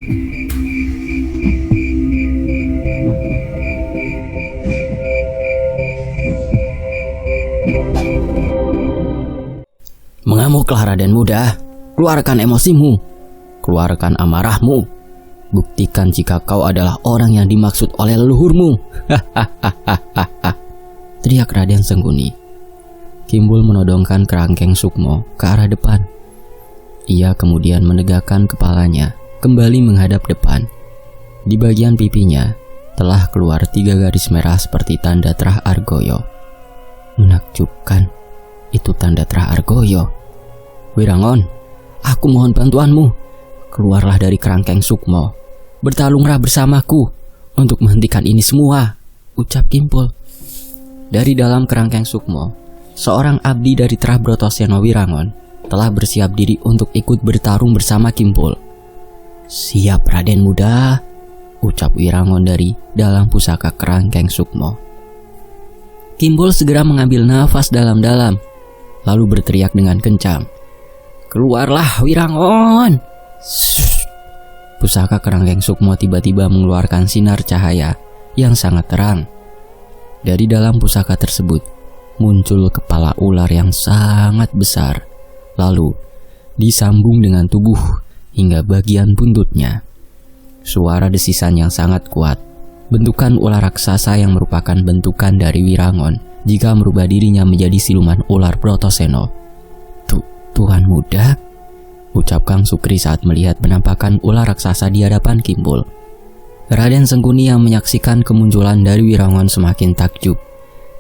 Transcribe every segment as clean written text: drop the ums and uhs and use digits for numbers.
Mengamuklah Raden Muda, keluarkan emosimu, keluarkan amarahmu, buktikan jika kau adalah orang yang dimaksud oleh leluhurmu. Hahaha, teriak Raden Sengguni. Kimbul menodongkan kerangkeng Sukmo ke arah depan. Ia kemudian menegakkan kepalanya kembali menghadap depan. Di bagian pipinya telah keluar 3 garis merah seperti tanda Trah Argoyo. Menakjubkan, itu tanda Trah Argoyo. Wirangon, aku mohon bantuanmu. Keluarlah dari kerangkeng Sukmo. Bertarunglah bersamaku untuk menghentikan ini semua, ucap Kimpul. Dari dalam kerangkeng Sukmo, seorang abdi dari Trah Brotoseno Wirangon telah bersiap diri untuk ikut bertarung bersama Kimpul. Siap Raden Muda, ucap Wirangon dari dalam pusaka kerangkeng Sukmo. Kimpul segera mengambil nafas dalam-dalam, lalu berteriak dengan kencang, "Keluarlah Wirangon!" Pusaka kerangkeng Sukmo tiba-tiba mengeluarkan sinar cahaya yang sangat terang. Dari dalam pusaka tersebut muncul kepala ular yang sangat besar, lalu disambung dengan tubuh hingga bagian buntutnya. Suara desisan yang sangat kuat, bentukan ular raksasa yang merupakan bentukan dari Wirangon jika merubah dirinya menjadi siluman ular Brotoseno. Tuhan Muda, ucap Kang Sukri saat melihat penampakan ular raksasa di hadapan Kimpul. Raden Sengguni yang menyaksikan kemunculan dari Wirangon semakin takjub.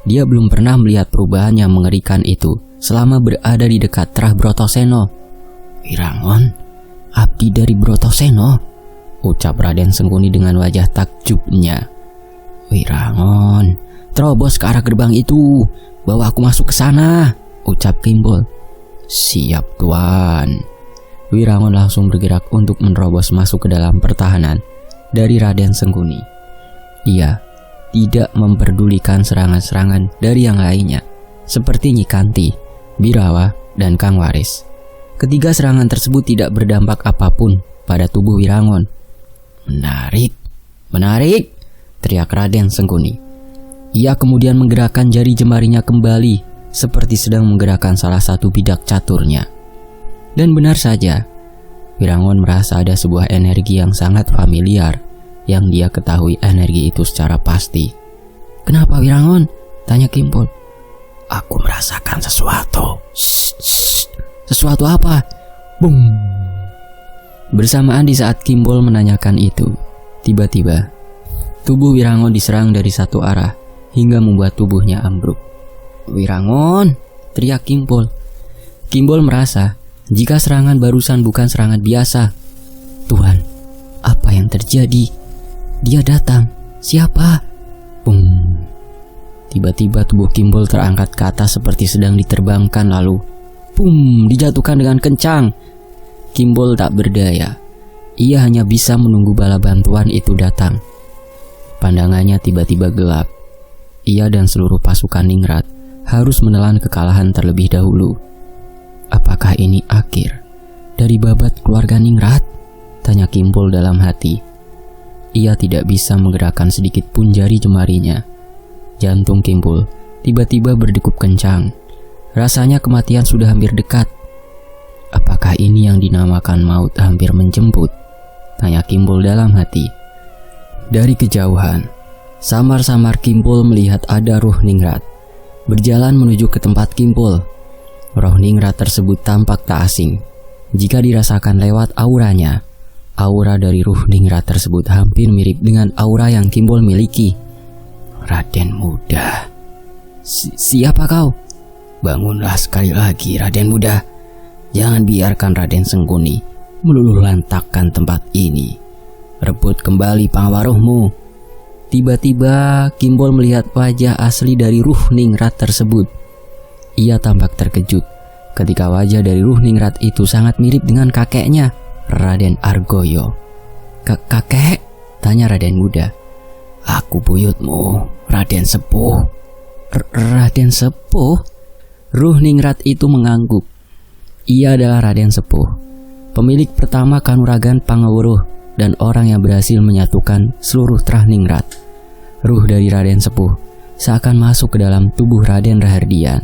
Dia belum pernah melihat perubahan yang mengerikan itu selama berada di dekat Trah Brotoseno. Wirangon, abdi dari Brotoseno, ucap Raden Sengguni dengan wajah takjubnya. Wirangon, terobos ke arah gerbang itu, bawa aku masuk ke sana, ucap Kimpul. Siap Tuan. Wirangon langsung bergerak untuk menerobos masuk ke dalam pertahanan dari Raden Sengguni. Ia tidak memperdulikan serangan-serangan dari yang lainnya, seperti Nyi Kanti, Birawa, dan Kang Waris. Ketiga serangan tersebut tidak berdampak apapun pada tubuh Wirangon. Menarik, menarik, teriak Raden Sengguni. Ia kemudian menggerakkan jari jemarinya kembali, seperti sedang menggerakkan salah satu bidak caturnya. Dan benar saja, Wirangon merasa ada sebuah energi yang sangat familiar, yang dia ketahui energi itu secara pasti. Kenapa Wirangon? Tanya Kimpul. Aku merasakan sesuatu. Sesuatu apa? Bum. Bersamaan di saat Kimpul menanyakan itu, tiba-tiba tubuh Wirangon diserang dari satu arah hingga membuat tubuhnya ambruk. Wirangon, teriak Kimpul. Kimpul merasa jika serangan barusan bukan serangan biasa. Tuhan, apa yang terjadi? Dia datang. Siapa? Bum. Tiba-tiba tubuh Kimpul terangkat ke atas seperti sedang diterbangkan, lalu bum, dijatuhkan dengan kencang. Kimpul tak berdaya. Ia hanya bisa menunggu bala bantuan itu datang. Pandangannya tiba-tiba gelap. Ia dan seluruh pasukan Ningrat harus menelan kekalahan terlebih dahulu. Apakah ini akhir dari babat keluarga Ningrat? Tanya Kimpul dalam hati. Ia tidak bisa menggerakkan sedikit pun jari jemarinya. Jantung Kimpul tiba-tiba berdegup kencang. Rasanya kematian sudah hampir dekat. Apakah ini yang dinamakan maut hampir menjemput? Tanya Kimpul dalam hati. Dari kejauhan, samar-samar Kimpul melihat ada ruh Ningrat berjalan menuju ke tempat Kimpul. Roh Ningrat tersebut tampak tak asing jika dirasakan lewat auranya. Aura dari ruh Ningrat tersebut hampir mirip dengan aura yang Kimpul miliki. Raden Muda. Siapa kau? Bangunlah sekali lagi Raden Muda. Jangan biarkan Raden Sengguni meluluh lantakkan tempat ini. Rebut kembali pangwaruhmu. Tiba-tiba Kimpul melihat wajah asli dari ruh Ningrat tersebut. Ia tampak terkejut ketika wajah dari ruh Ningrat itu sangat mirip dengan kakeknya, Raden Argoyo. Kakek? Tanya Raden Muda. Aku buyutmu, Raden Sepuh. Raden Sepuh? Ruh Ningrat itu mengangguk. Ia adalah Raden Sepuh, pemilik pertama Kanuragan Pangawuruh dan orang yang berhasil menyatukan seluruh Trahningrat. Ruh dari Raden Sepuh seakan masuk ke dalam tubuh Raden Rahardian.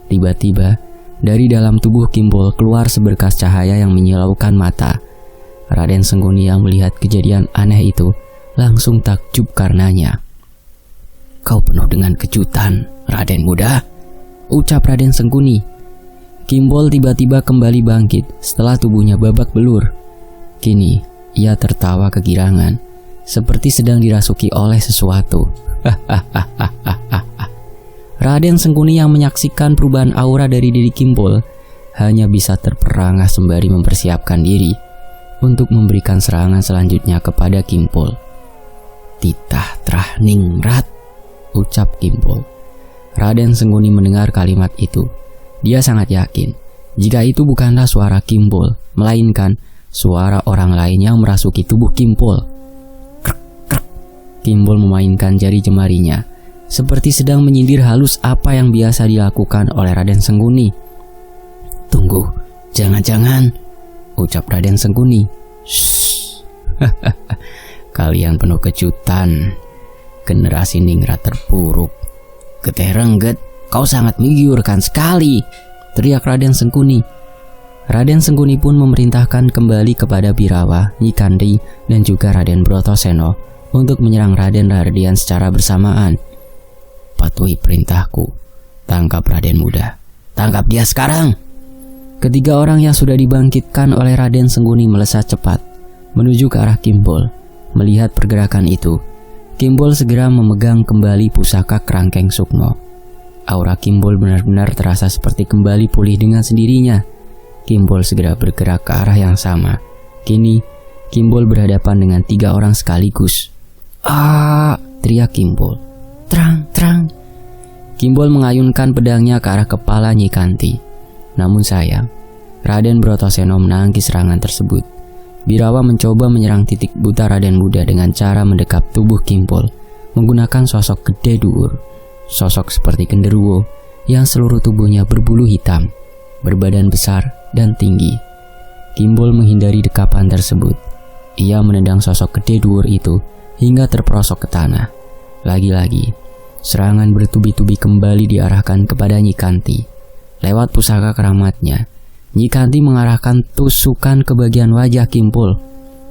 Tiba-tiba, dari dalam tubuh Kimpul keluar seberkas cahaya yang menyilaukan mata. Raden Sengguni yang melihat kejadian aneh itu langsung takjub karenanya. "Kau penuh dengan kejutan, Raden muda," ucap Raden Sengguni. Kimpul tiba-tiba kembali bangkit setelah tubuhnya babak belur. Kini, ia tertawa kegirangan, seperti sedang dirasuki oleh sesuatu. Raden Sengguni yang menyaksikan perubahan aura dari diri Kimpul hanya bisa terperangah sembari mempersiapkan diri untuk memberikan serangan selanjutnya kepada Kimpul. "Titah Trahningrat," ucap Kimpul. Raden Sengguni mendengar kalimat itu. Dia sangat yakin jika itu bukanlah suara Kimpul, melainkan suara orang lain yang merasuki tubuh Kimpul. Krek, krek. Kimpul memainkan jari jemarinya, seperti sedang menyindir halus apa yang biasa dilakukan oleh Raden Sengguni. "Tunggu, jangan-jangan," ucap Raden Sengguni. "Shh, kalian penuh kejutan. Generasi Ningrat terpuruk. Geteh Rengget, kau sangat menggiurkan sekali," teriak Raden Sengguni. Raden Sengguni pun memerintahkan kembali kepada Birawa, Nyi Kandi, dan juga Raden Brotoseno untuk menyerang Raden Rahardian secara bersamaan. "Patuhi perintahku. Tangkap Raden muda. Tangkap dia sekarang." Ketiga orang yang sudah dibangkitkan oleh Raden Sengguni melesat cepat menuju ke arah Kimpul. Melihat pergerakan itu, Kimpul segera memegang kembali pusaka Kerangkeng Sukmo. Aura Kimpul benar-benar terasa seperti kembali pulih dengan sendirinya. Kimpul segera bergerak ke arah yang sama. Kini, Kimpul berhadapan dengan 3 orang sekaligus. "Ah!" teriak Kimpul. "Terang, terang!" Kimpul mengayunkan pedangnya ke arah kepala Nyi Kanti. Namun sayang, Raden Brotoseno menangkis serangan tersebut. Birawa mencoba menyerang titik buta Raden muda dengan cara mendekap tubuh Kimpul menggunakan sosok gede duur. Sosok seperti genderuwo yang seluruh tubuhnya berbulu hitam, berbadan besar dan tinggi. Kimpul menghindari dekapan tersebut. Ia menendang sosok gede duur itu hingga terperosok ke tanah. Lagi-lagi, serangan bertubi-tubi kembali diarahkan kepada Nyi Kanti. Lewat pusaka keramatnya, Nyi Kanti mengarahkan tusukan ke bagian wajah Kimpul.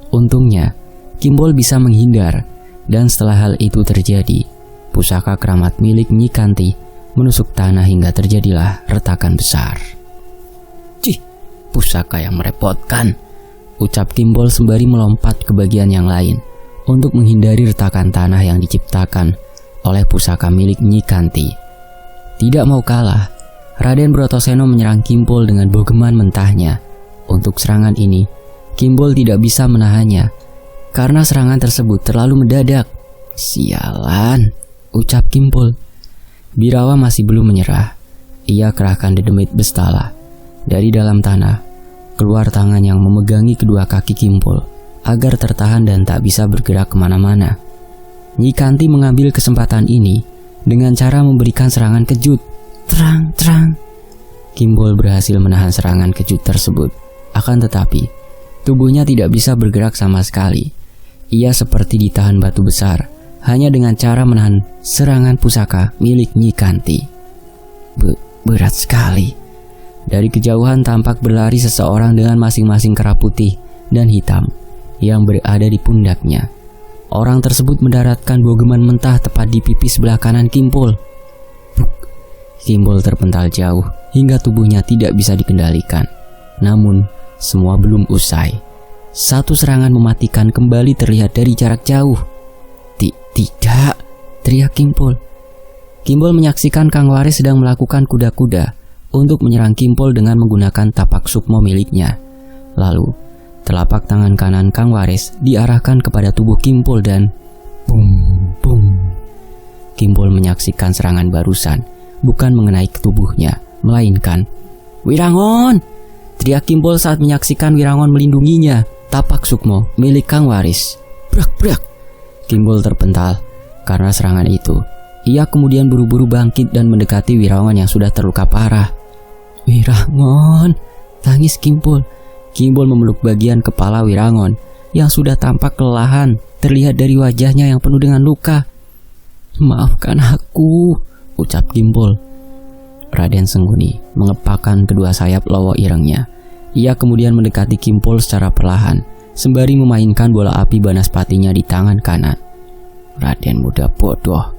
Untungnya, Kimpul bisa menghindar, dan setelah hal itu terjadi, pusaka keramat milik Nyi Kanti menusuk tanah hingga terjadilah retakan besar. "Cih, pusaka yang merepotkan," ucap Kimpul sembari melompat ke bagian yang lain untuk menghindari retakan tanah yang diciptakan oleh pusaka milik Nyi Kanti. Tidak mau kalah, Raden Brotoseno menyerang Kimpul dengan bogeman mentahnya. Untuk serangan ini, Kimpul tidak bisa menahannya karena serangan tersebut terlalu mendadak. "Sialan," ucap Kimpul. Birawa masih belum menyerah. Ia kerahkan dedemit Bestala. Dari dalam tanah, keluar tangan yang memegangi kedua kaki Kimpul agar tertahan dan tak bisa bergerak kemana-mana. Nyi Kanti mengambil kesempatan ini dengan cara memberikan serangan kejut. Terang, terang. Kimpul berhasil menahan serangan kejut tersebut. Akan tetapi, tubuhnya tidak bisa bergerak sama sekali. Ia seperti ditahan batu besar, hanya dengan cara menahan serangan pusaka milik Nyi Kanti. Berat sekali. Dari kejauhan tampak berlari seseorang dengan masing-masing kera putih dan hitam yang berada di pundaknya. Orang tersebut mendaratkan bogeman mentah tepat di pipi sebelah kanan Kimpul. Kimpul terpental jauh hingga tubuhnya tidak bisa dikendalikan. Namun, semua belum usai. Satu serangan mematikan kembali terlihat dari jarak jauh. Tidak, teriak Kimpul. Kimpul menyaksikan Kang Waris sedang melakukan kuda-kuda untuk menyerang Kimpul dengan menggunakan tapak sukmo miliknya. Lalu, telapak tangan kanan Kang Waris diarahkan kepada tubuh Kimpul dan bum, bum. Kimpul menyaksikan serangan barusan bukan mengenai tubuhnya, melainkan "Wirangon!" teriak Kimpul saat menyaksikan Wirangon melindunginya, tapak sukmo milik Kang Waris. Brak-brak. Kimpul terpental karena serangan itu. Ia kemudian buru-buru bangkit dan mendekati Wirangon yang sudah terluka parah. "Wirangon!" tangis Kimpul. Kimpul memeluk bagian kepala Wirangon yang sudah tampak kelelahan terlihat dari wajahnya yang penuh dengan luka. "Maafkan aku," ucap Kimpul. Raden Sengguni mengepakkan kedua sayap lowo irengnya. Ia kemudian mendekati Kimpul secara perlahan, sembari memainkan bola api banaspatinya di tangan kanan. "Raden muda bodoh,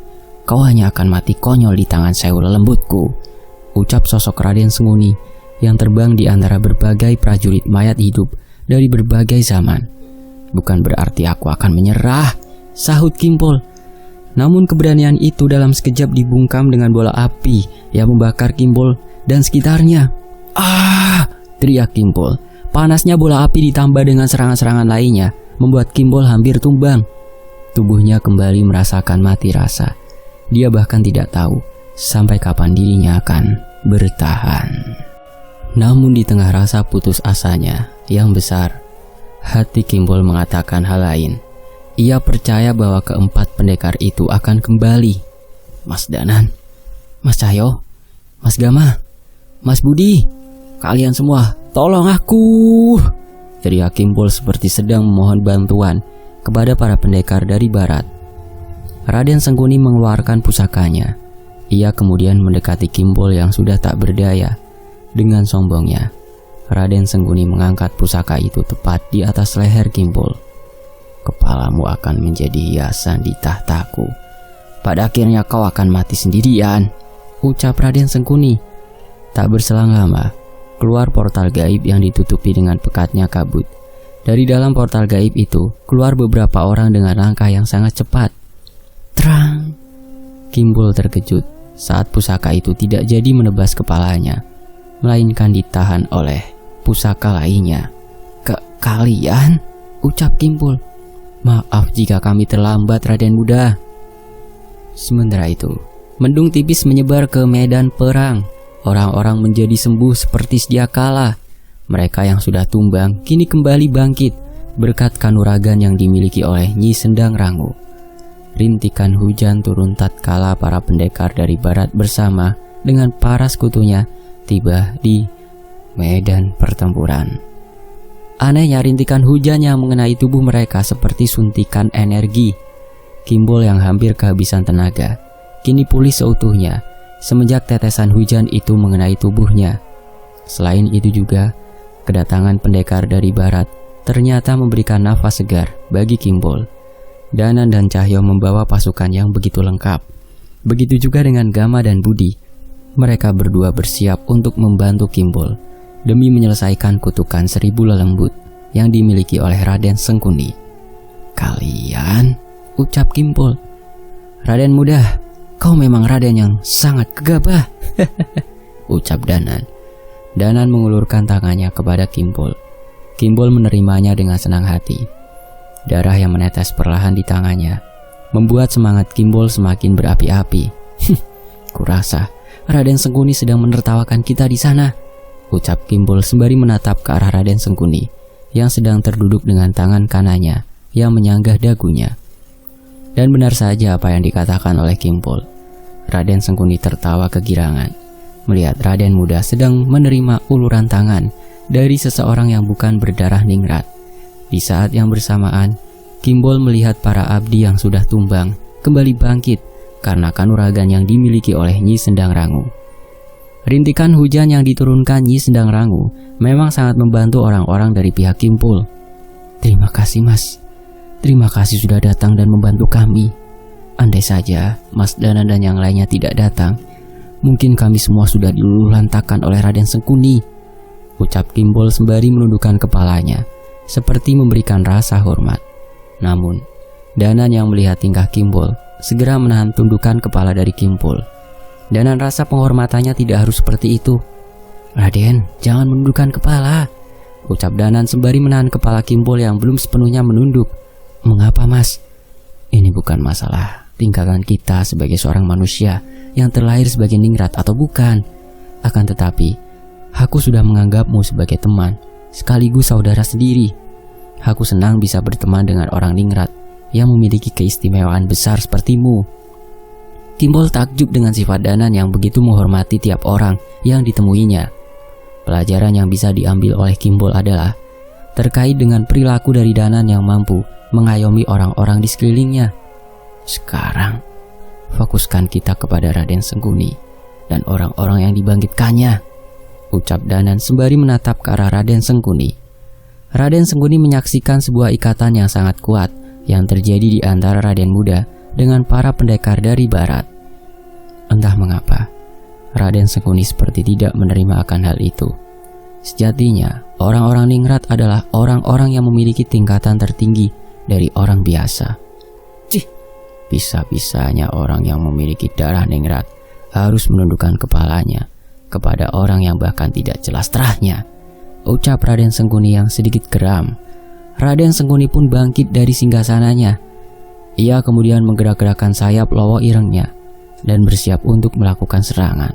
kau hanya akan mati konyol di tangan sewu lelembutku," ucap sosok Raden Sengguni yang terbang di antara berbagai prajurit mayat hidup dari berbagai zaman. "Bukan berarti aku akan menyerah," sahut Kimpul. Namun keberanian itu dalam sekejap dibungkam dengan bola api yang membakar Kimpul dan sekitarnya. "Ah!" teriak Kimpul. Panasnya bola api ditambah dengan serangan-serangan lainnya membuat Kimpul hampir tumbang. Tubuhnya kembali merasakan mati rasa. Dia bahkan tidak tahu sampai kapan dirinya akan bertahan. Namun di tengah rasa putus asanya yang besar, hati Kimpul mengatakan hal lain. Ia percaya bahwa keempat pendekar itu akan kembali. "Mas Danan, Mas Cahyo, Mas Gama, Mas Budi, kalian semua tolong aku!" teriak Kimpul seperti sedang memohon bantuan kepada para pendekar dari barat. Raden Sengguni mengeluarkan pusakanya. Ia kemudian mendekati Kimpul yang sudah tak berdaya. Dengan sombongnya, Raden Sengguni mengangkat pusaka itu tepat di atas leher Kimpul. "Kepalamu akan menjadi hiasan di tahtaku. Pada akhirnya kau akan mati sendirian," ucap Raden Sengguni. Tak berselang lama, keluar portal gaib yang ditutupi dengan pekatnya kabut. Dari dalam portal gaib itu, keluar beberapa orang dengan langkah yang sangat cepat. Terang! Kimpul terkejut saat pusaka itu tidak jadi menebas kepalanya, melainkan ditahan oleh pusaka lainnya. "Kalian?" ucap Kimpul. "Maaf jika kami terlambat, Raden Muda." Sementara itu, mendung tipis menyebar ke medan perang. Orang-orang menjadi sembuh seperti sedia kala. Mereka yang sudah tumbang kini kembali bangkit berkat kanuragan yang dimiliki oleh Nyi Sendang Rangu. Rintikan hujan turun tatkala para pendekar dari barat bersama dengan para sekutunya tiba di medan pertempuran. Anehnya rintikan hujan yang mengenai tubuh mereka seperti suntikan energi. Kimpul yang hampir kehabisan tenaga kini pulih seutuhnya semenjak tetesan hujan itu mengenai tubuhnya. Selain itu juga, kedatangan pendekar dari barat ternyata memberikan nafas segar bagi Kimpul. Danan dan Cahyo membawa pasukan yang begitu lengkap. Begitu juga dengan Gama dan Budi. Mereka berdua bersiap untuk membantu Kimpul demi menyelesaikan kutukan 1000 lelembut yang dimiliki oleh Raden Sengguni. "Kalian?" ucap Kimpul. "Raden Muda, kau memang Raden yang sangat gegabah," ucap Danan. Danan mengulurkan tangannya kepada Kimpul. Kimpul menerimanya dengan senang hati. Darah yang menetes perlahan di tangannya membuat semangat Kimpul semakin berapi-api. "Kurasa Raden Sengguni sedang menertawakan kita di sana," ucap Kimpul sembari menatap ke arah Raden Sengguni yang sedang terduduk dengan tangan kanannya yang menyanggah dagunya. Dan benar saja apa yang dikatakan oleh Kimpul. Raden Sengguni tertawa kegirangan melihat Raden Muda sedang menerima uluran tangan dari seseorang yang bukan berdarah ningrat. Di saat yang bersamaan, Kimpul melihat para abdi yang sudah tumbang kembali bangkit karena kanuragan yang dimiliki oleh Nyi Sendang Rangu. Rintikan hujan yang diturunkan Nyi Sendang Rangu memang sangat membantu orang-orang dari pihak Kimpul. "Terima kasih, Mas. Terima kasih sudah datang dan membantu kami. Andai saja Mas Danan dan yang lainnya tidak datang, mungkin kami semua sudah diluluhlantakkan oleh Raden Sengguni," ucap Kimpul sembari menundukkan kepalanya seperti memberikan rasa hormat. Namun, Danan yang melihat tingkah Kimpul segera menahan tundukan kepala dari Kimpul. Danan rasa penghormatannya tidak harus seperti itu. "Raden, jangan menundukkan kepala," ucap Danan sembari menahan kepala Kimpul yang belum sepenuhnya menunduk. "Mengapa, Mas? Ini bukan masalah tingkatan kita sebagai seorang manusia yang terlahir sebagai ningrat atau bukan. Akan tetapi, aku sudah menganggapmu sebagai teman, sekaligus saudara sendiri. Aku senang bisa berteman dengan orang ningrat yang memiliki keistimewaan besar sepertimu." Kimpul takjub dengan sifat Danan yang begitu menghormati tiap orang yang ditemuinya. Pelajaran yang bisa diambil oleh Kimpul adalah terkait dengan perilaku dari Danan yang mampu mengayomi orang-orang di sekelilingnya. Sekarang, fokuskan kita kepada Raden Sengguni dan orang-orang yang dibangkitkannya, ucap Danan sembari menatap ke arah Raden Sengguni. Raden Sengguni menyaksikan sebuah ikatan yang sangat kuat yang terjadi di antara Raden Muda dengan para pendekar dari barat. Entah mengapa, Raden Sengguni seperti tidak menerima akan hal itu. Sejatinya, orang-orang Ningrat adalah orang-orang yang memiliki tingkatan tertinggi dari orang biasa. Cih, bisa-bisanya orang yang memiliki darah Ningrat harus menundukkan kepalanya kepada orang yang bahkan tidak jelas terahnya, ucap Raden Sengguni yang sedikit geram. Raden Sengguni pun bangkit dari singgasananya. Ia kemudian menggerak-gerakkan sayap lowo irengnya dan bersiap untuk melakukan serangan.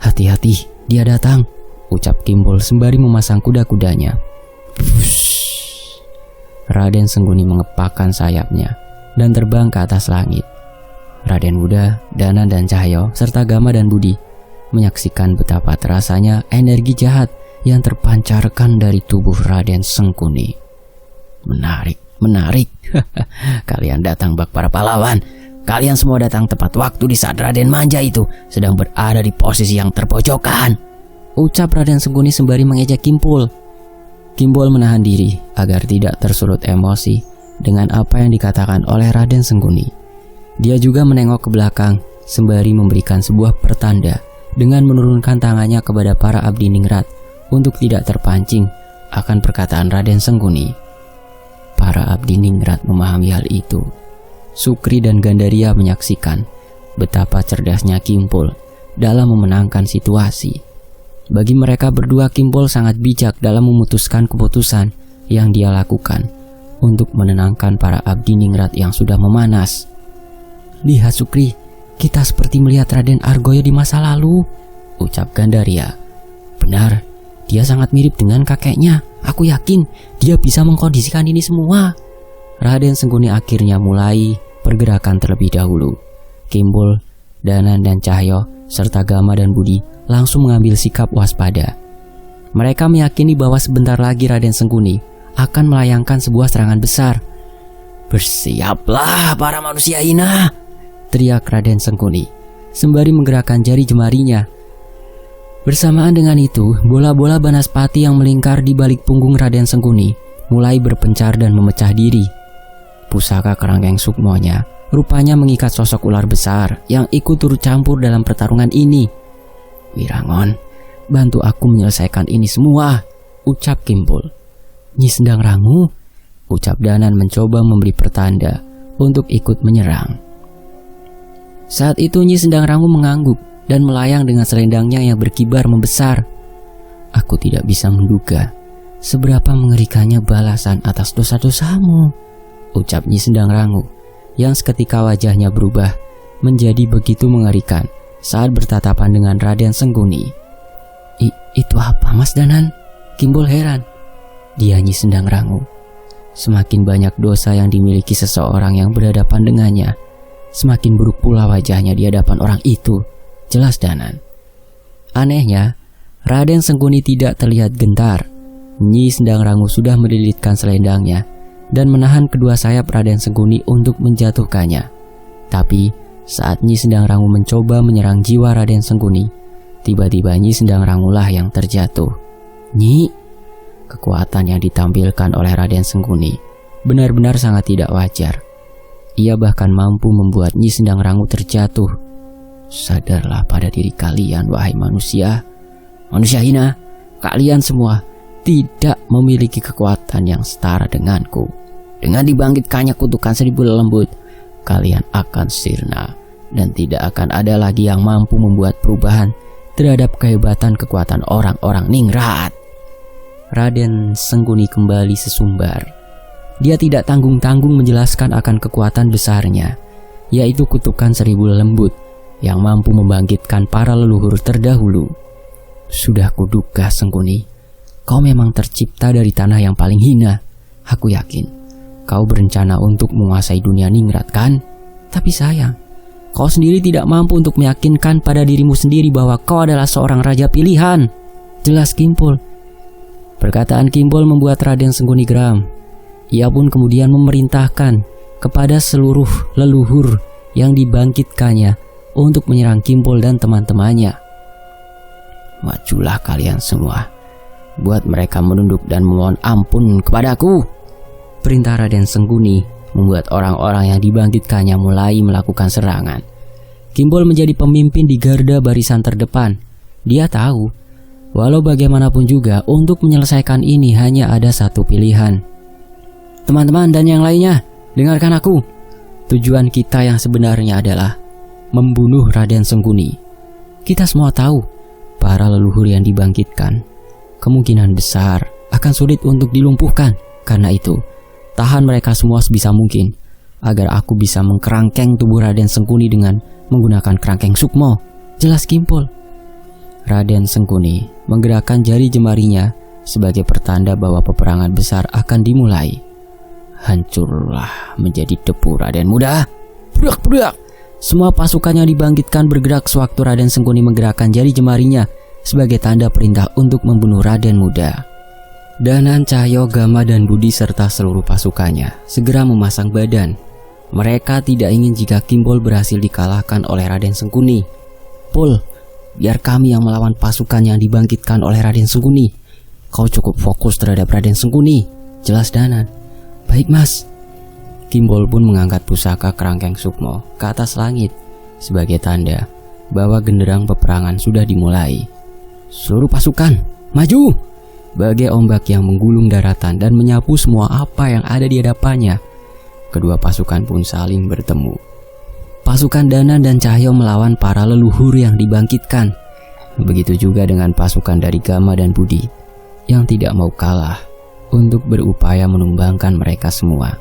Hati-hati, dia datang, ucap Kimpul sembari memasang kuda-kudanya. Raden Sengguni mengepakkan sayapnya dan terbang ke atas langit. Raden Muda, Danan dan Cahyo serta Gama dan Budi menyaksikan betapa terasanya energi jahat yang terpancarkan dari tubuh Raden Sengguni. Menarik. Kalian datang bak para pahlawan. Kalian semua datang tepat waktu di saat Raden Manja itu sedang berada di posisi yang terpojokan, ucap Raden Sengguni sembari mengejek Kimpul. Kimpul menahan diri agar tidak tersulut emosi dengan apa yang dikatakan oleh Raden Sengguni. Dia juga menengok ke belakang sembari memberikan sebuah pertanda dengan menurunkan tangannya kepada para abdi Ningrat untuk tidak terpancing akan perkataan Raden Sengguni. Para abdi Ningrat memahami hal itu. Sukri dan Gandaria menyaksikan betapa cerdasnya Kimpul dalam memenangkan situasi. Bagi mereka berdua, Kimpul sangat bijak dalam memutuskan keputusan yang dia lakukan untuk menenangkan para abdi Ningrat yang sudah memanas. Lihat Sukri, kita seperti melihat Raden Argoyo di masa lalu, ucap Gandaria. Benar, dia sangat mirip dengan kakeknya. Aku yakin dia bisa mengkondisikan ini semua. Raden Sengguni akhirnya mulai pergerakan terlebih dahulu. Kimpul, Danan dan Cahyo serta Gama dan Budi langsung mengambil sikap waspada. Mereka meyakini bahwa sebentar lagi Raden Sengguni akan melayangkan sebuah serangan besar. Bersiaplah para manusia hina, teriak Raden Sengguni sembari menggerakkan jari jemarinya. Bersamaan dengan itu, bola-bola banaspati yang melingkar di balik punggung Raden Sengguni mulai berpencar dan memecah diri. Pusaka kerangkeng sukmonya rupanya mengikat sosok ular besar yang ikut turut campur dalam pertarungan ini. Wirangon, bantu aku menyelesaikan ini semua, ucap Kimpul. Nyi Sendang Rangu, ucap Danan mencoba memberi pertanda untuk ikut menyerang. Saat itu Nyi Sendang Rangu mengangguk dan melayang dengan selendangnya yang berkibar membesar. Aku tidak bisa menduga seberapa mengerikannya balasan atas dosa-dosamu, ucap Nyi Sendang Rangu yang seketika wajahnya berubah menjadi begitu mengerikan saat bertatapan dengan Raden Sengguni. Itu apa Mas Danan? Kimpul heran. Dia Nyi Sendang Rangu. Semakin banyak dosa yang dimiliki seseorang yang berhadapan dengannya, semakin buruk pula wajahnya di hadapan orang itu, jelas Danan. Anehnya, Raden Sengguni tidak terlihat gentar. Nyi Sendang Rangu sudah melilitkan selendangnya dan menahan kedua sayap Raden Sengguni untuk menjatuhkannya. Tapi saat Nyi Sendang Rangu mencoba menyerang jiwa Raden Sengguni, tiba-tiba Nyi Sendang Rangulah yang terjatuh. Nyi, kekuatan yang ditampilkan oleh Raden Sengguni benar-benar sangat tidak wajar. Ia bahkan mampu membuat Nyi Sendang Rangu terjatuh. Sadarlah pada diri kalian, wahai manusia. Manusia hina, kalian semua tidak memiliki kekuatan yang setara denganku. Dengan dibangkitkannya kutukan 1000 lembut, kalian akan sirna dan tidak akan ada lagi yang mampu membuat perubahan terhadap kehebatan kekuatan orang-orang Ningrat. Raden Sengguni kembali sesumbar. Dia tidak tanggung-tanggung menjelaskan akan kekuatan besarnya, yaitu kutukan 1000 lembut yang mampu membangkitkan para leluhur terdahulu. Sudah kuduga Sengguni, kau memang tercipta dari tanah yang paling hina. Aku yakin kau berencana untuk menguasai dunia Ningrat kan? Tapi sayang, kau sendiri tidak mampu untuk meyakinkan pada dirimu sendiri bahwa kau adalah seorang raja pilihan. Jelas Kimpul. Perkataan Kimpol membuat Raden Sengkuni geram. Ia pun kemudian memerintahkan kepada seluruh leluhur yang dibangkitkannya untuk menyerang Kimpol dan teman-temannya. Majulah kalian semua, buat mereka menunduk dan memohon ampun kepadaku. Perintah Raden Sengkuni membuat orang-orang yang dibangkitkannya mulai melakukan serangan. Kimpol menjadi pemimpin di garda barisan terdepan. Dia tahu, walau bagaimanapun juga untuk menyelesaikan ini hanya ada satu pilihan. Teman-teman dan yang lainnya, dengarkan aku. Tujuan kita yang sebenarnya adalah membunuh Raden Sengkuni. Kita semua tahu, para leluhur yang dibangkitkan kemungkinan besar akan sulit untuk dilumpuhkan. Karena itu, tahan mereka semua sebisa mungkin, agar aku bisa mengkerangkeng tubuh Raden Sengkuni dengan menggunakan kerangkeng sukmo. Jelas Kimpol? Raden Sengkuni menggerakkan jari jemarinya sebagai pertanda bahwa peperangan besar akan dimulai. Hancurlah menjadi debu Raden muda. Berak-berak. Semua pasukan yang dibangkitkan bergerak sewaktu Raden Sengkuni menggerakkan jari jemarinya sebagai tanda perintah untuk membunuh Raden muda. Danan, Cahyo, Gama, dan Budi serta seluruh pasukannya segera memasang badan. Mereka tidak ingin jika Kimpol berhasil dikalahkan oleh Raden Sengkuni. Pul, biar kami yang melawan pasukan yang dibangkitkan oleh Raden Sengkuni. Kau cukup fokus terhadap Raden Sengkuni. Jelas Danan. Baik mas. Kimpol pun mengangkat pusaka kerangkeng sukmo ke atas langit sebagai tanda bahwa genderang peperangan sudah dimulai. Seluruh pasukan, maju! Bagai ombak yang menggulung daratan dan menyapu semua apa yang ada di hadapannya. Kedua pasukan pun saling bertemu. Pasukan Danan dan Cahyo melawan para leluhur yang dibangkitkan. Begitu juga dengan pasukan dari Gama dan Budi yang tidak mau kalah untuk berupaya menumbangkan mereka semua.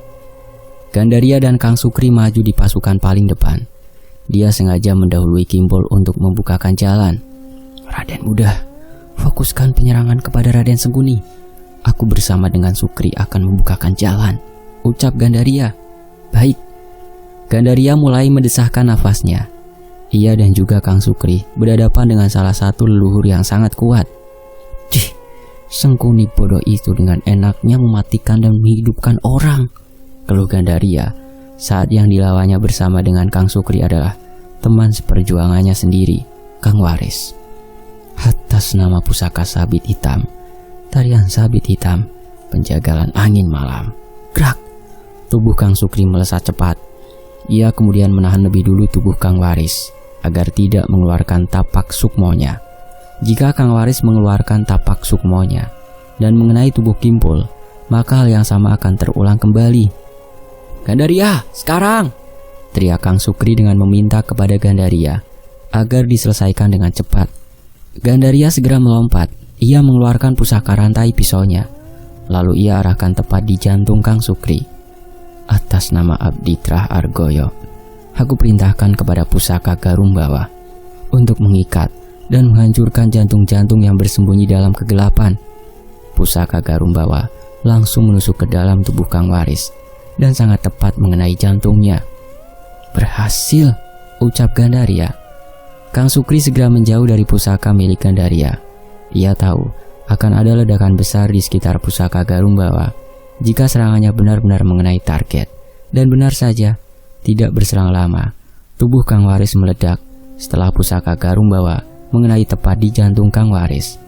Gandaria dan Kang Sukri maju di pasukan paling depan. Dia sengaja mendahului Kimpol untuk membukakan jalan. Raden muda, fokuskan penyerangan kepada Raden Sengkuni. Aku bersama dengan Sukri akan membukakan jalan, ucap Gandaria. Baik. Gandaria mulai mendesahkan nafasnya. Ia dan juga Kang Sukri berhadapan dengan salah satu leluhur yang sangat kuat. Cih, Sengkuni bodoh itu dengan enaknya mematikan dan menghidupkan orang, keluh Gandaria saat yang dilawannya bersama dengan Kang Sukri adalah teman seperjuangannya sendiri, Kang Waris. Atas nama pusaka sabit hitam, tarian sabit hitam, penjagalan angin malam. Gerak! Tubuh Kang Sukri melesat cepat. Ia kemudian menahan lebih dulu tubuh Kang Waris agar tidak mengeluarkan tapak sukmonya. Jika Kang Waris mengeluarkan tapak sukmonya dan mengenai tubuh Kimpol, maka hal yang sama akan terulang kembali. Gandaria, sekarang! Teriak Kang Sukri dengan meminta kepada Gandaria agar diselesaikan dengan cepat. Gandaria segera melompat. Ia mengeluarkan pusaka rantai pisaunya. Lalu ia arahkan tepat di jantung Kang Sukri. Atas nama Abdi Trah Argoyo, aku perintahkan kepada pusaka Garumbawa untuk mengikat dan menghancurkan jantung-jantung yang bersembunyi dalam kegelapan. Pusaka Garumbawa langsung menusuk ke dalam tubuh Kang Waris dan sangat tepat mengenai jantungnya. Berhasil, ucap Gandaria. Kang Sukri segera menjauh dari pusaka milik Gandaria. Ia tahu akan ada ledakan besar di sekitar pusaka Garumbawa jika serangannya benar-benar mengenai target. Dan benar saja, tidak berselang lama, tubuh Kang Waris meledak setelah pusaka Garumbawa mengenai tepat di jantung Kang Waris.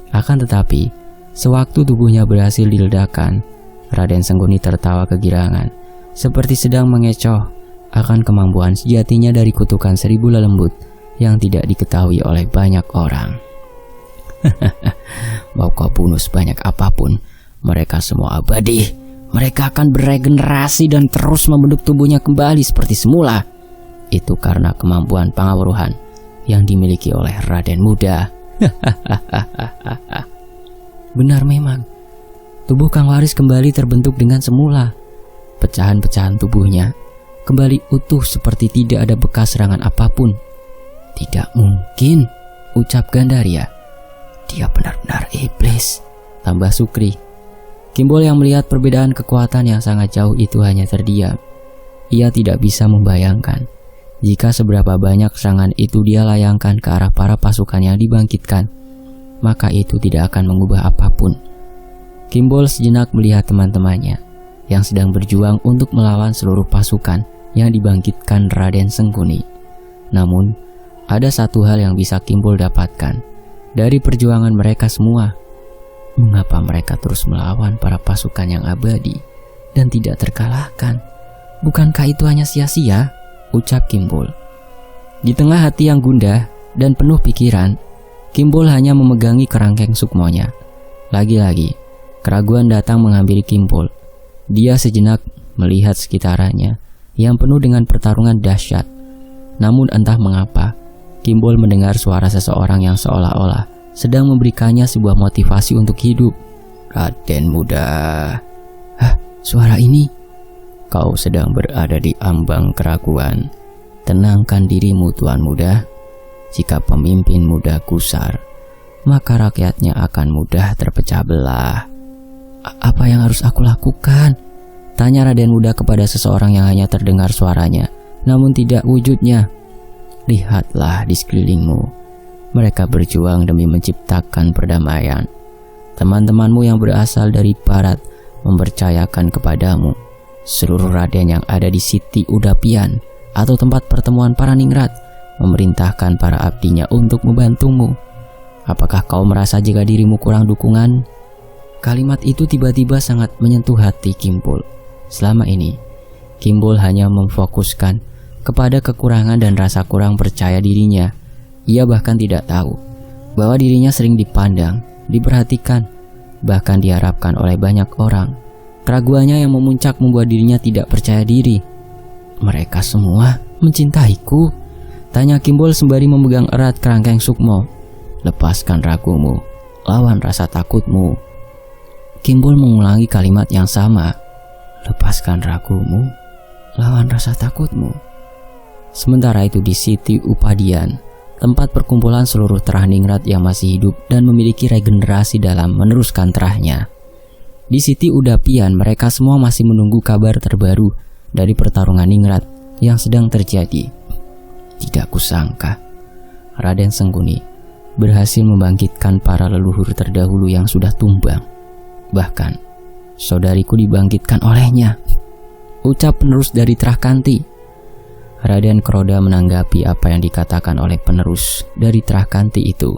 Akan tetapi, sewaktu tubuhnya berhasil diledakkan, Raden Sengkuni tertawa kegirangan, seperti sedang mengecoh akan kemampuan sejatinya dari kutukan 1000 lelembut yang tidak diketahui oleh banyak orang. Mau kau bunuh sebanyak apapun, mereka semua abadi. Mereka akan beregenerasi dan terus membentuk tubuhnya kembali seperti semula. Itu karena kemampuan pengawruhan yang dimiliki oleh Raden muda. Benar memang, tubuh Kang Waris kembali terbentuk dengan semula. Pecahan-pecahan tubuhnya kembali utuh seperti tidak ada bekas serangan apapun. Tidak mungkin, ucap Gandaria. Dia benar-benar iblis, tambah Sukri. Kimpol yang melihat perbedaan kekuatan yang sangat jauh itu hanya terdiam. Ia tidak bisa membayangkan jika seberapa banyak serangan itu dia layangkan ke arah para pasukan yang dibangkitkan, maka itu tidak akan mengubah apapun. Kimbol sejenak melihat teman-temannya yang sedang berjuang untuk melawan seluruh pasukan yang dibangkitkan Raden Sengkuni. Namun, ada satu hal yang bisa Kimbol dapatkan dari perjuangan mereka semua. Mengapa mereka terus melawan para pasukan yang abadi dan tidak terkalahkan? Bukankah itu hanya sia-sia? Ucap Kimbol. Di tengah hati yang gundah dan penuh pikiran, Kimbol hanya memegangi kerangkeng sukmonya. Lagi-lagi, keraguan datang menghampiri Kimbol. Dia sejenak melihat sekitarannya yang penuh dengan pertarungan dahsyat. Namun entah mengapa, Kimbol mendengar suara seseorang yang seolah-olah sedang memberikannya sebuah motivasi untuk hidup. Raden muda. Hah, suara ini? Kau sedang berada di ambang keraguan. Tenangkan dirimu, Tuan Muda. Jika pemimpin muda gusar, maka rakyatnya akan mudah terpecah belah. Apa yang harus aku lakukan? Tanya Raden Muda kepada seseorang yang hanya terdengar suaranya, namun tidak wujudnya. Lihatlah di sekelilingmu. Mereka berjuang demi menciptakan perdamaian. Teman-temanmu yang berasal dari barat mempercayakan kepadamu seluruh raden yang ada di Siti Udapian atau tempat pertemuan para ningrat, memerintahkan para abdinya untuk membantumu. Apakah kau merasa jika dirimu kurang dukungan? Kalimat itu tiba-tiba sangat menyentuh hati Kimbol. Selama ini, Kimbol hanya memfokuskan kepada kekurangan dan rasa kurang percaya dirinya. Ia bahkan tidak tahu bahwa dirinya sering dipandang, diperhatikan, bahkan diharapkan oleh banyak orang. Keraguannya yang memuncak membuat dirinya tidak percaya diri. Mereka semua mencintaiku? Tanya Kimbol sembari memegang erat kerangkeng sukmo. Lepaskan ragumu, lawan rasa takutmu. Kimbol mengulangi kalimat yang sama. Lepaskan ragumu, lawan rasa takutmu. Sementara itu di Siti Upadian, tempat perkumpulan seluruh terah ningrat yang masih hidup dan memiliki regenerasi dalam meneruskan terahnya. Di Siti Udapian, mereka semua masih menunggu kabar terbaru dari pertarungan ningrat yang sedang terjadi. Tidak kusangka, Raden Sengkuni berhasil membangkitkan para leluhur terdahulu yang sudah tumbang. Bahkan, saudariku dibangkitkan olehnya. Ucap penerus dari Terah Kanti. Raden Kroda menanggapi apa yang dikatakan oleh penerus dari Terah Kanti itu.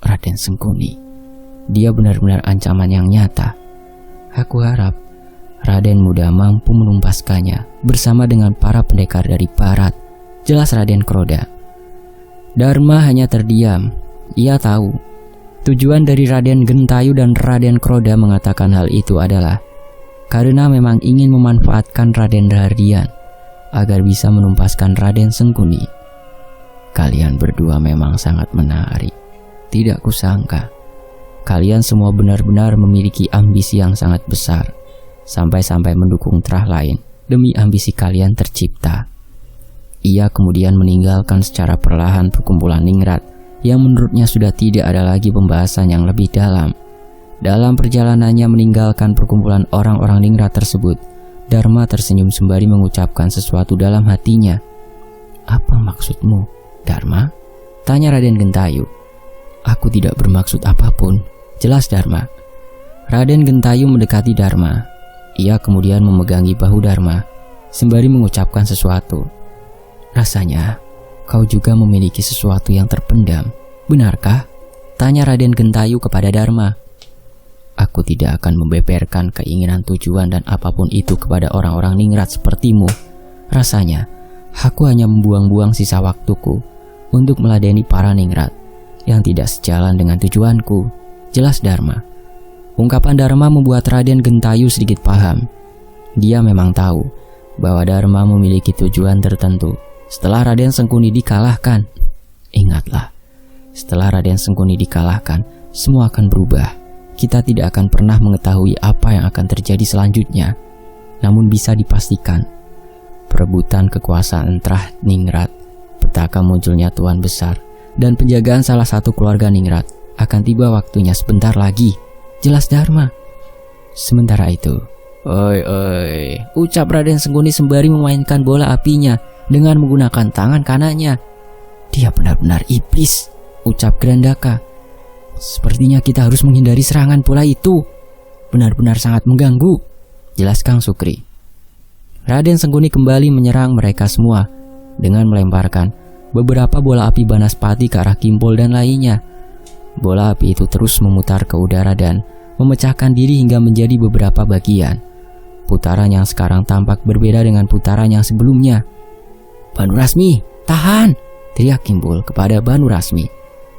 Raden Sengkuni, dia benar-benar ancaman yang nyata. Aku harap Raden Muda mampu menumpaskannya bersama dengan para pendekar dari barat. Jelas Raden Kroda. Dharma hanya terdiam. Ia tahu tujuan dari Raden Gentayu dan Raden Kroda mengatakan hal itu adalah karena memang ingin memanfaatkan Raden Rahardian agar bisa menumpaskan Raden Sengkuni. Kalian berdua memang sangat menarik. Tidak kusangka kalian semua benar-benar memiliki ambisi yang sangat besar, sampai-sampai mendukung terah lain demi ambisi kalian tercipta. Ia kemudian meninggalkan secara perlahan perkumpulan ningrat yang menurutnya sudah tidak ada lagi pembahasan yang lebih dalam. Dalam perjalanannya meninggalkan perkumpulan orang-orang ningrat tersebut, Dharma tersenyum sembari mengucapkan sesuatu dalam hatinya. Apa maksudmu, Dharma? Tanya Raden Gentayu. Aku tidak bermaksud apapun. Jelas Dharma. Raden Gentayu mendekati Dharma. Ia kemudian memegangi bahu Dharma sembari mengucapkan sesuatu. Rasanya kau juga memiliki sesuatu yang terpendam, benarkah? Tanya Raden Gentayu kepada Dharma. Aku tidak akan membeberkan keinginan tujuan dan apapun itu kepada orang-orang ningrat sepertimu. Rasanya aku hanya membuang-buang sisa waktuku untuk meladeni para ningrat yang tidak sejalan dengan tujuanku. Jelas Dharma. Ungkapan Dharma membuat Raden Gentayu sedikit paham. Dia memang tahu bahwa Dharma memiliki tujuan tertentu. Setelah Raden Sengkuni dikalahkan, ingatlah, setelah Raden Sengkuni dikalahkan, semua akan berubah. Kita tidak akan pernah mengetahui apa yang akan terjadi selanjutnya. Namun bisa dipastikan, perebutan kekuasaan terah ningrat, petaka munculnya Tuan Besar, dan penjagaan salah satu keluarga ningrat akan tiba waktunya sebentar lagi. Jelas Dharma. Sementara itu, oi, ucap Raden Sengkuni sembari memainkan bola apinya dengan menggunakan tangan kanannya. Dia benar-benar iblis, ucap Grandaka. Sepertinya kita harus menghindari serangan bola itu. benar-benar sangat mengganggu, jelas Kang Sukri. Raden Sengkuni kembali menyerang mereka semua dengan melemparkan beberapa bola api Banaspati ke arah Kimpul dan lainnya. Bola api itu terus memutar ke udara dan memecahkan diri hingga menjadi beberapa bagian. Putaran yang sekarang tampak berbeda dengan putaran yang sebelumnya. "Banu Rasmi, tahan!" teriak Kimpul kepada Banu Rasmi.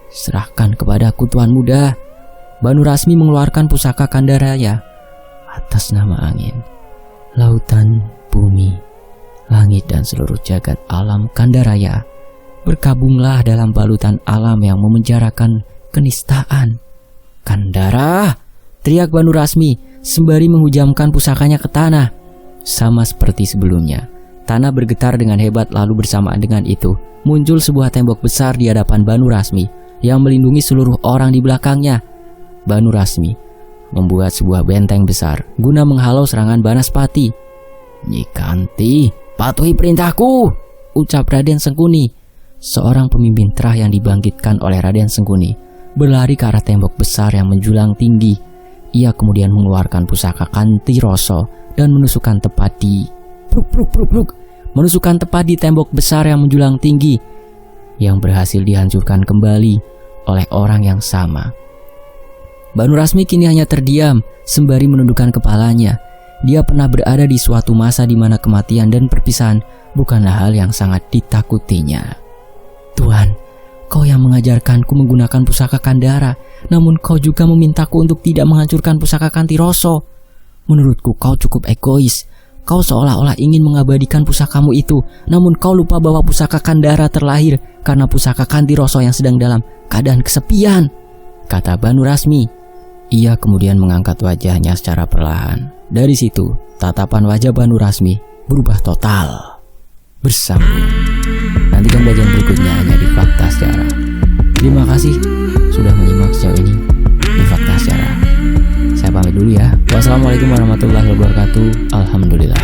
"Serahkan kepadaku Tuan Muda." Banu Rasmi mengeluarkan pusaka Kandaraya. Atas nama angin, lautan, bumi, langit dan seluruh jagat alam Kandaraya, berkabunglah dalam balutan alam yang memenjarakan kenistaan. "Kandara!" teriak Banu Rasmi sembari menghujamkan pusakanya ke tanah. Sama seperti sebelumnya, tanah bergetar dengan hebat, lalu bersamaan dengan itu muncul sebuah tembok besar di hadapan Banu Rasmi yang melindungi seluruh orang di belakangnya. Banu Rasmi membuat sebuah benteng besar guna menghalau serangan Banaspati. "Nyi Kanti, patuhi perintahku," ucap Raden Sengkuni. Seorang pemimpin terah yang dibangkitkan oleh Raden Sengkuni berlari ke arah tembok besar yang menjulang tinggi. Ia kemudian mengeluarkan pusaka Kanti Roso dan menusukkan tepat di menusukkan tepat di tembok besar yang menjulang tinggi, yang berhasil dihancurkan kembali oleh orang yang sama. Banu Rasmi kini hanya terdiam sembari menundukkan kepalanya. Dia pernah berada di suatu masa di mana kematian dan perpisahan bukanlah hal yang sangat ditakutinya. "Tuan, kau yang mengajarkanku menggunakan pusaka Kandara, namun kau juga memintaku untuk tidak menghancurkan pusaka Kanti Roso. Menurutku kau cukup egois. Kau seolah-olah ingin mengabadikan pusakamu itu, namun kau lupa bahwa pusaka Kandara terlahir karena pusaka Kanti Roso yang sedang dalam keadaan kesepian," kata Banu Rasmi. Ia kemudian mengangkat wajahnya secara perlahan. Dari situ, tatapan wajah Banu Rasmi berubah total. Bersambung. Nantikan bagian berikutnya hanya di Fakta Sejarah. Terima kasih sudah menyimak sejauh ini di Fakta Sejarah. Saya pamit dulu ya. Wassalamualaikum warahmatullahi wabarakatuh. Alhamdulillah.